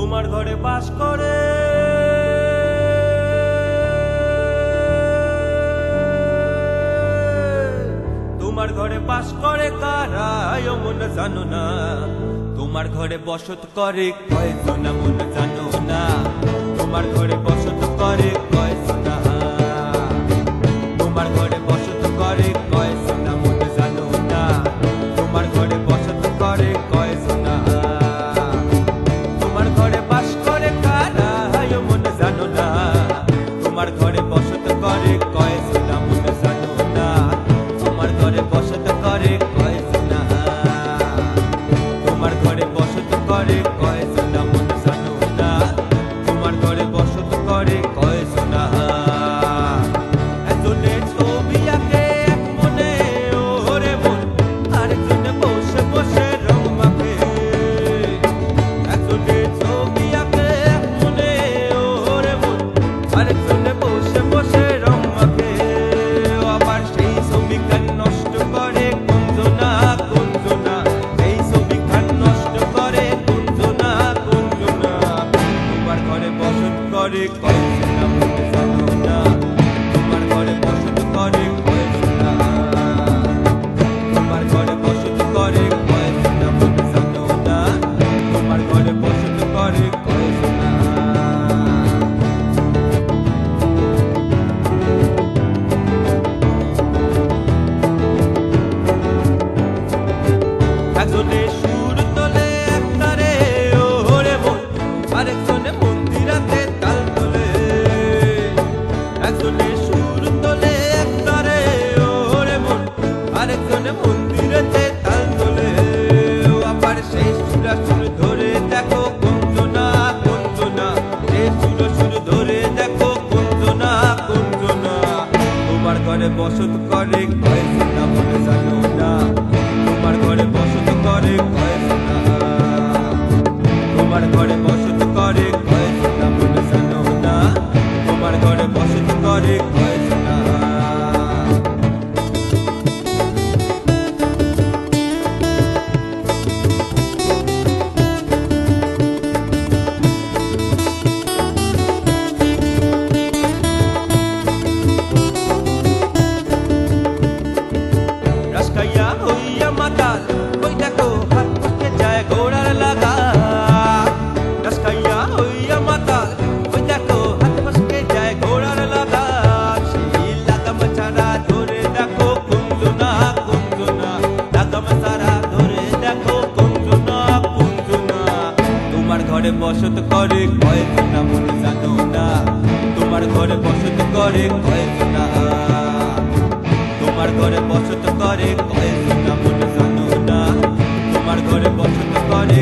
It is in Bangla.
তোমার ঘরে বাস করে তোমার ঘরে বাস করে কারা মন জানো না তোমার ঘরে বসত করে কয়জনা মন জানো না তোমার ঘরে বসত করে কয়জনা তোমার ঘরে বসত করে কয়জনা মন জানো না তোমার ঘরে বসত করে কয়জনা তোমার ঘরে বাস করে কারা মন জানো না তোমার ঘরে বসত করে কয়জনা মন জানো না তোমার ঘরে বসত করে কয়জনা তোমার ঘরে বসত করে কয়জনা মন জানো না তোমার ঘরে বসত করে কয়জনা একজনে ছবি আঁকে এক মনে ওরে মন আরেকজনে বসে বসে রং মাখে একজনে ছবি আঁকে এক মনে ওরে মন আরেকজনে বসে বসে রং মাখে আবার সেই ছবি খান নষ্ট করে কুঞ্জনা কুঞ্জনা সেই ছবি খান নষ্ট করে কুঞ্জনা কুঞ্জনা তোমার ঘরে বসত করে কয়জনা মন জানো না তোমার ঘরে বসত করে কয়জনা তোমার ঘরে বসত করে কয়জনা মন জানো না তোমার ঘরে বসত করে কয়জনা একজনে সুর তোলে একতারে ওরে মন আরেকজনে মন্দিরাতে তাল তোলে একজনে সুর তোলে একতারে ওরে মন আরেকজনে মন্দিরাতে তাল তোলে আবার সেই সুর ধরে দেখো কুঞ্জনা কুঞ্জনা সেই সুর ধরে দেখো কুঞ্জনা কুঞ্জনা তোমার ঘরে বসত করে কয়জনা মন জানো না তোমার ঘরে বসত করে কয়জনা তোমার ঘরে বসত করে কয়জনা মন জানো না তোমার ঘরে বসত করে কয়জনা রাসকাইয়া হইয়া মাতাল ওই দেখো হাত মুখে যায় ঘোড়ার লাগা রাসকাইয়া হইয়া মাতাল ওই দেখো হাত মুখে যায় ঘোড়ার লাগা সেই লাগাম ছাড়া ধরে দেখো কুঞ্জনা কুঞ্জনা লাগাম ছাড়া ধরে দেখো কুঞ্জনা কুঞ্জনা তোমার ঘরে বসত করে কয়জনা মন জানো না তোমার ঘরে বসত করে কয়জনা তোমার ঘরে বসত করে কয়জনা মন জানো না তোমার ঘরে বসত করে